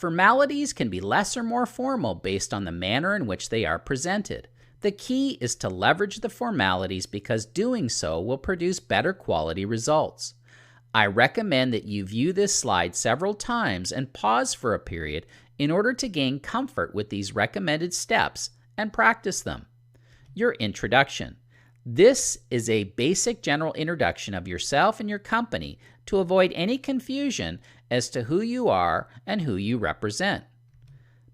Formalities can be less or more formal based on the manner in which they are presented. The key is to leverage the formalities because doing so will produce better quality results. I recommend that you view this slide several times and pause for a period in order to gain comfort with these recommended steps and practice them. Your introduction. This is a basic general introduction of yourself and your company to avoid any confusion as to who you are and who you represent.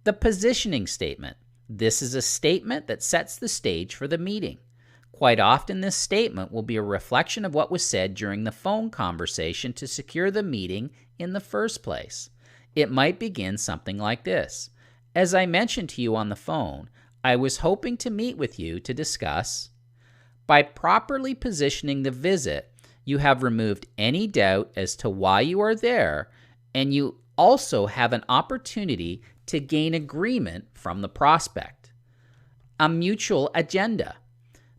The positioning statement. This is a statement that sets the stage for the meeting. Quite often, this statement will be a reflection of what was said during the phone conversation to secure the meeting in the first place. It might begin something like this. As I mentioned to you on the phone, I was hoping to meet with you to discuss. By properly positioning the visit, you have removed any doubt as to why you are there, and you also have an opportunity to gain agreement from the prospect. A mutual agenda.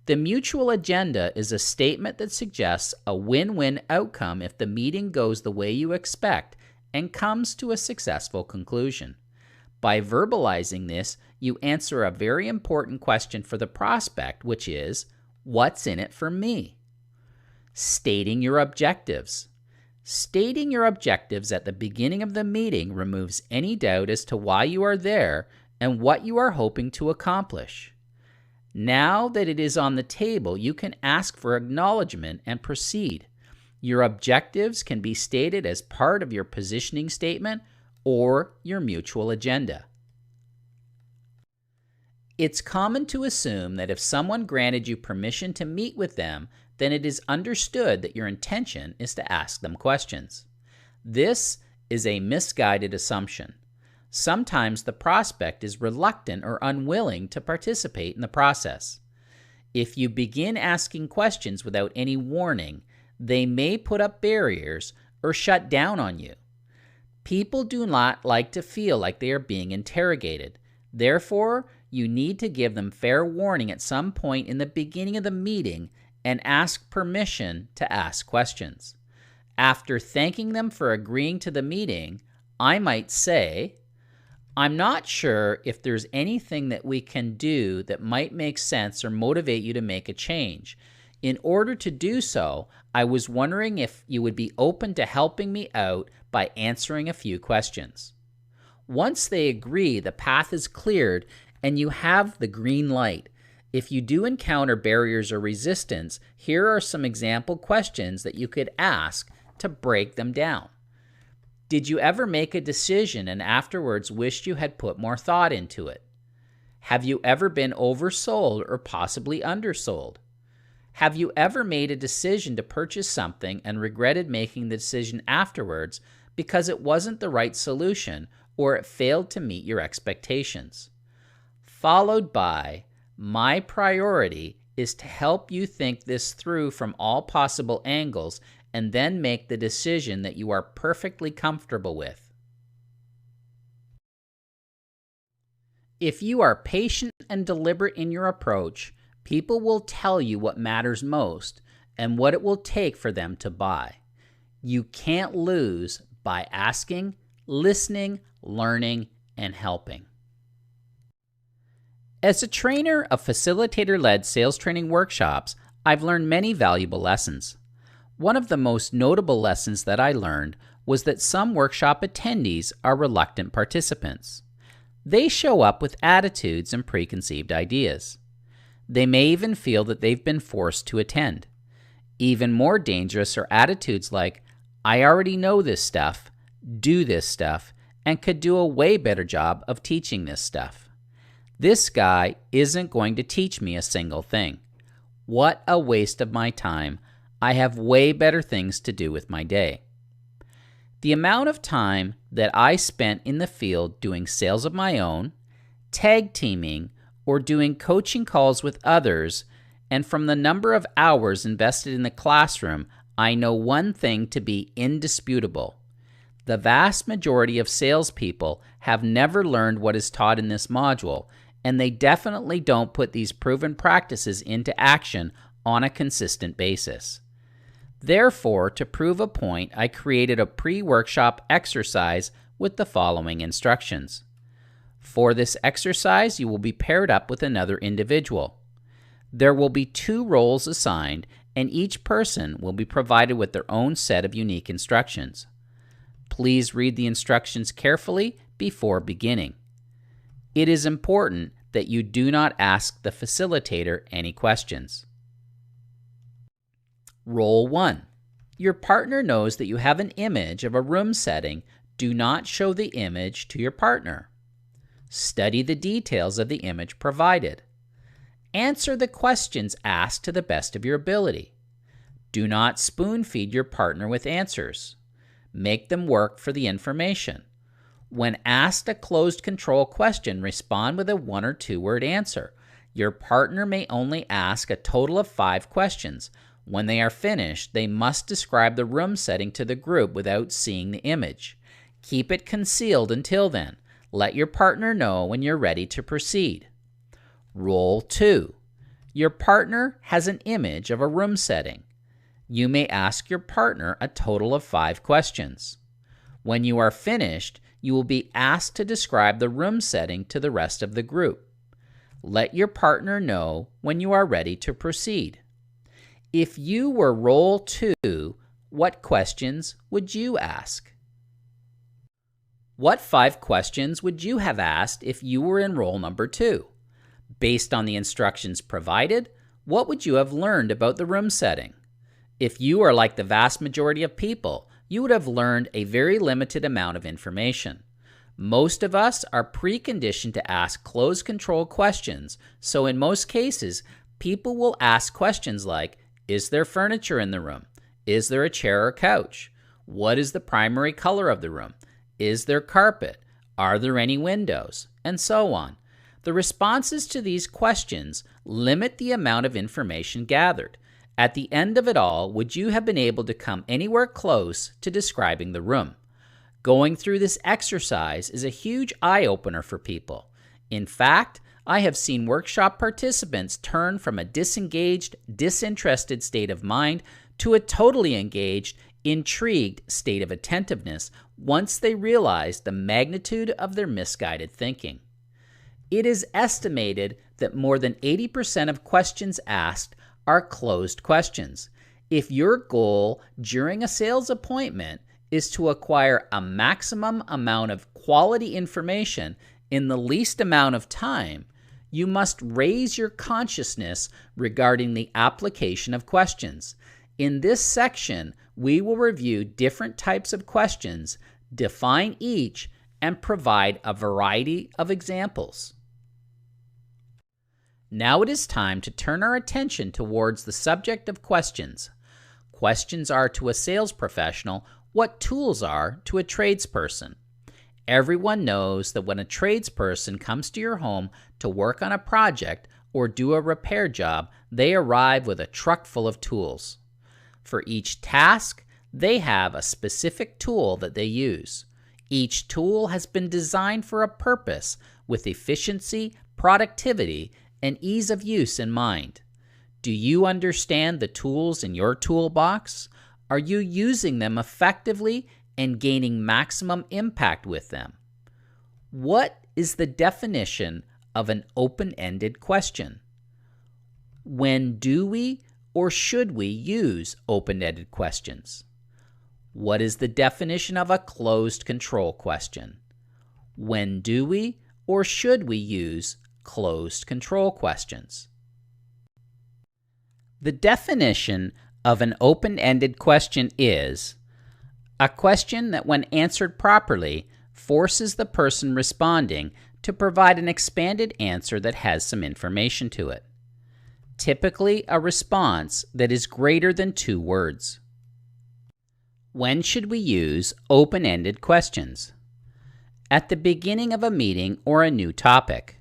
The mutual agenda is a statement that suggests a win-win outcome if the meeting goes the way you expect and comes to a successful conclusion. By verbalizing this, you answer a very important question for the prospect, which is, what's in it for me? Stating your objectives. Stating your objectives at the beginning of the meeting removes any doubt as to why you are there and what you are hoping to accomplish. Now that it is on the table, you can ask for acknowledgement and proceed. Your objectives can be stated as part of your positioning statement or your mutual agenda. It's common to assume that if someone granted you permission to meet with them, then it is understood that your intention is to ask them questions. This is a misguided assumption. Sometimes the prospect is reluctant or unwilling to participate in the process. If you begin asking questions without any warning, they may put up barriers or shut down on you. People do not like to feel like they are being interrogated. Therefore, you need to give them fair warning at some point in the beginning of the meeting and ask permission to ask questions. After thanking them for agreeing to the meeting, I might say, I'm not sure if there's anything that we can do that might make sense or motivate you to make a change. In order to do so, I was wondering if you would be open to helping me out by answering a few questions. Once they agree, the path is cleared and you have the green light. If you do encounter barriers or resistance, here are some example questions that you could ask to break them down. Did you ever make a decision and afterwards wished you had put more thought into it? Have you ever been oversold or possibly undersold? Have you ever made a decision to purchase something and regretted making the decision afterwards because it wasn't the right solution or it failed to meet your expectations? Followed by, my priority is to help you think this through from all possible angles and then make the decision that you are perfectly comfortable with. If you are patient and deliberate in your approach, people will tell you what matters most and what it will take for them to buy. You can't lose by asking, listening, learning, and helping. As a trainer of facilitator-led sales training workshops, I've learned many valuable lessons. One of the most notable lessons that I learned was that some workshop attendees are reluctant participants. They show up with attitudes and preconceived ideas. They may even feel that they've been forced to attend. Even more dangerous are attitudes like, I already know this stuff, do this stuff, and could do a way better job of teaching this stuff. This guy isn't going to teach me a single thing. What a waste of my time. I have way better things to do with my day. The amount of time that I spent in the field doing sales of my own, tag teaming, or doing coaching calls with others, and from the number of hours invested in the classroom, I know one thing to be indisputable. The vast majority of salespeople have never learned what is taught in this module, and they definitely don't put these proven practices into action on a consistent basis. Therefore, to prove a point, I created a pre-workshop exercise with the following instructions. For this exercise, you will be paired up with another individual. There will be 2 roles assigned, and each person will be provided with their own set of unique instructions. Please read the instructions carefully before beginning. It is important that you do not ask the facilitator any questions. Role 1. Your partner knows that you have an image of a room setting. Do not show the image to your partner. Study the details of the image provided. Answer the questions asked to the best of your ability. Do not spoon-feed your partner with answers. Make them work for the information. When asked a closed control question, respond with a 1 or 2 word answer. Your partner may only ask a total of 5 questions. When they are finished, they must describe the room setting to the group without seeing the image. Keep it concealed until then. Let your partner know when you're ready to proceed. Role 2. Your partner has an image of a room setting. You may ask your partner a total of 5 questions. When you are finished, you will be asked to describe the room setting to the rest of the group. Let your partner know when you are ready to proceed. If you were role 2, what questions would you ask? What 5 questions would you have asked if you were in role number 2? Based on the instructions provided, what would you have learned about the room setting? If you are like the vast majority of people, you would have learned a very limited amount of information. Most of us are preconditioned to ask closed control questions, so in most cases, people will ask questions like, is there furniture in the room? Is there a chair or couch? What is the primary color of the room? Is there carpet? Are there any windows? And so on. The responses to these questions limit the amount of information gathered. At the end of it all, would you have been able to come anywhere close to describing the room? Going through this exercise is a huge eye-opener for people. In fact, I have seen workshop participants turn from a disengaged, disinterested state of mind to a totally engaged, intrigued state of attentiveness once they realize the magnitude of their misguided thinking. It is estimated that more than 80% of questions asked are closed questions. If your goal during a sales appointment is to acquire a maximum amount of quality information in the least amount of time, you must raise your consciousness regarding the application of questions. In this section, we will review different types of questions, define each, and provide a variety of examples. Now it is time to turn our attention towards the subject of questions. Questions are to a sales professional what tools are to a tradesperson. Everyone knows that when a tradesperson comes to your home to work on a project or do a repair job, they arrive with a truck full of tools. For each task, they have a specific tool that they use. Each tool has been designed for a purpose with efficiency, productivity, and ease of use in mind. Do you understand the tools in your toolbox? Are you using them effectively and gaining maximum impact with them? What is the definition of an open-ended question? When do we or should we use open-ended questions? What is the definition of a closed control question? When do we or should we use closed control questions? The definition of an open-ended question is a question that, when answered properly, forces the person responding to provide an expanded answer that has some information to it. Typically, a response that is greater than 2 words. When should we use open-ended questions? At the beginning of a meeting or a new topic.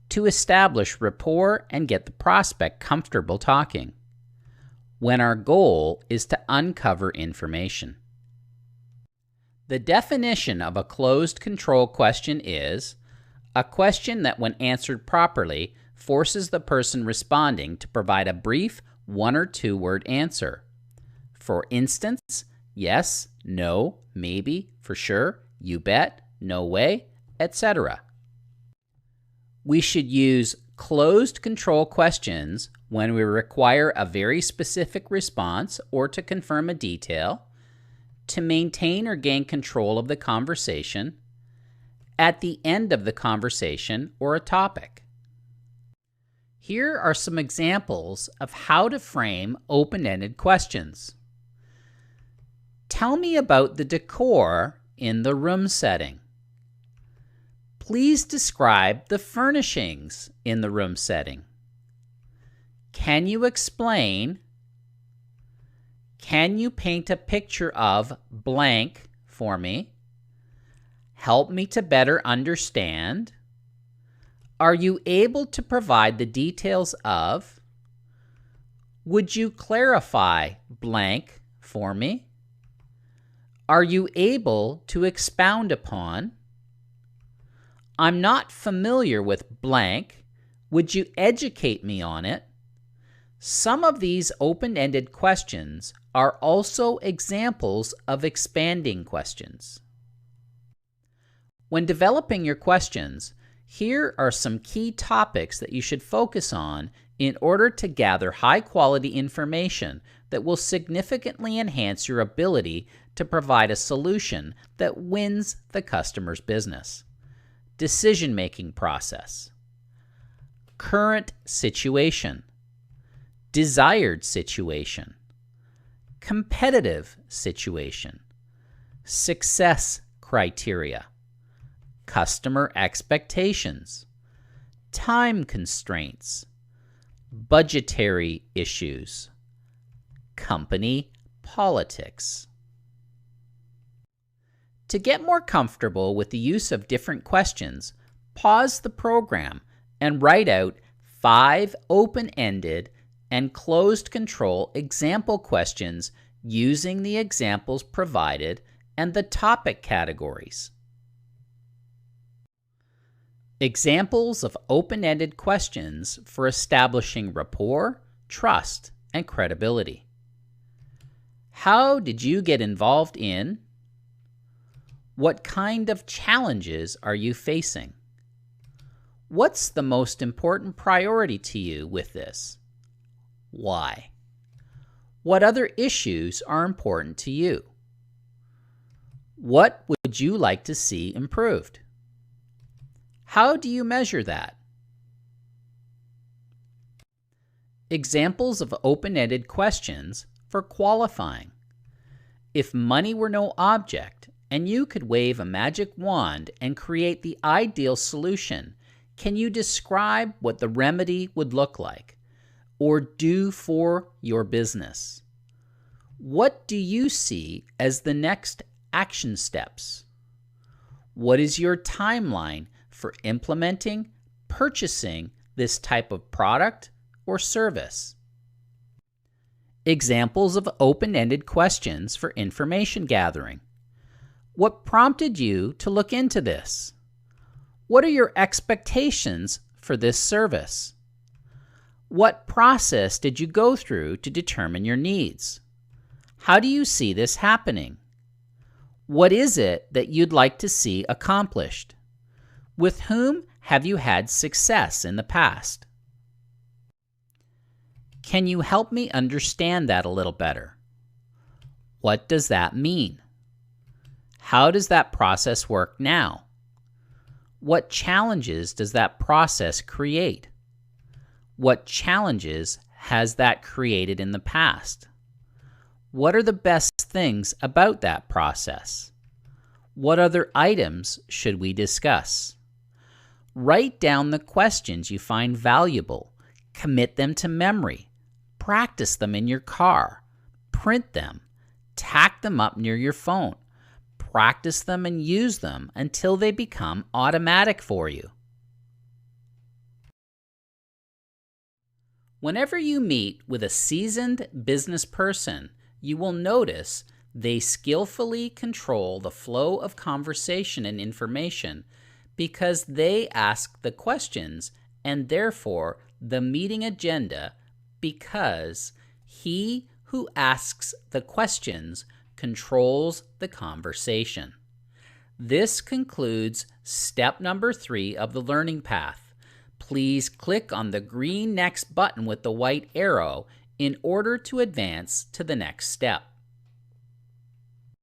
To establish rapport and get the prospect comfortable talking. When our goal is to uncover information. The definition of a closed control question is a question that, when answered properly, forces the person responding to provide a brief 1 or 2 word answer. For instance, yes, no, maybe, for sure, you bet, no way, etc. We should use closed control questions when we require a very specific response or to confirm a detail, to maintain or gain control of the conversation, at the end of the conversation or a topic. Here are some examples of how to frame open-ended questions. Tell me about the decor in the room setting. Please describe the furnishings in the room setting. Can you explain? Can you paint a picture of blank for me? Help me to better understand. Are you able to provide the details of? Would you clarify blank for me? Are you able to expound upon? I'm not familiar with blank. Would you educate me on it? Some of these open-ended questions are also examples of expanding questions. When developing your questions, here are some key topics that you should focus on in order to gather high-quality information that will significantly enhance your ability to provide a solution that wins the customer's business. Decision-making process, current situation, desired situation, competitive situation, success criteria, customer expectations, time constraints, budgetary issues, company politics. To get more comfortable with the use of different questions, pause the program and write out 5 open-ended and closed control example questions using the examples provided and the topic categories. Examples of open-ended questions for establishing rapport, trust, and credibility. How did you get involved in? What kind of challenges are you facing? What's the most important priority to you with this? Why? What other issues are important to you? What would you like to see improved? How do you measure that? Examples of open-ended questions for qualifying. If money were no object and you could wave a magic wand and create the ideal solution, can you describe what the remedy would look like or do for your business? What do you see as the next action steps? What is your timeline for implementing, purchasing this type of product or service? Examples of open-ended questions for information gathering. What prompted you to look into this? What are your expectations for this service? What process did you go through to determine your needs? How do you see this happening? What is it that you'd like to see accomplished? With whom have you had success in the past? Can you help me understand that a little better? What does that mean? How does that process work now? What challenges does that process create? What challenges has that created in the past? What are the best things about that process? What other items should we discuss? Write down the questions you find valuable. Commit them to memory. Practice them in your car. Print them. Tack them up near your phone. Practice them and use them until they become automatic for you. Whenever you meet with a seasoned business person, you will notice they skillfully control the flow of conversation and information because they ask the questions and therefore the meeting agenda, because he who asks the questions controls the conversation. This concludes step number 3 of the learning path. Please click on the green Next button with the white arrow in order to advance to the next step.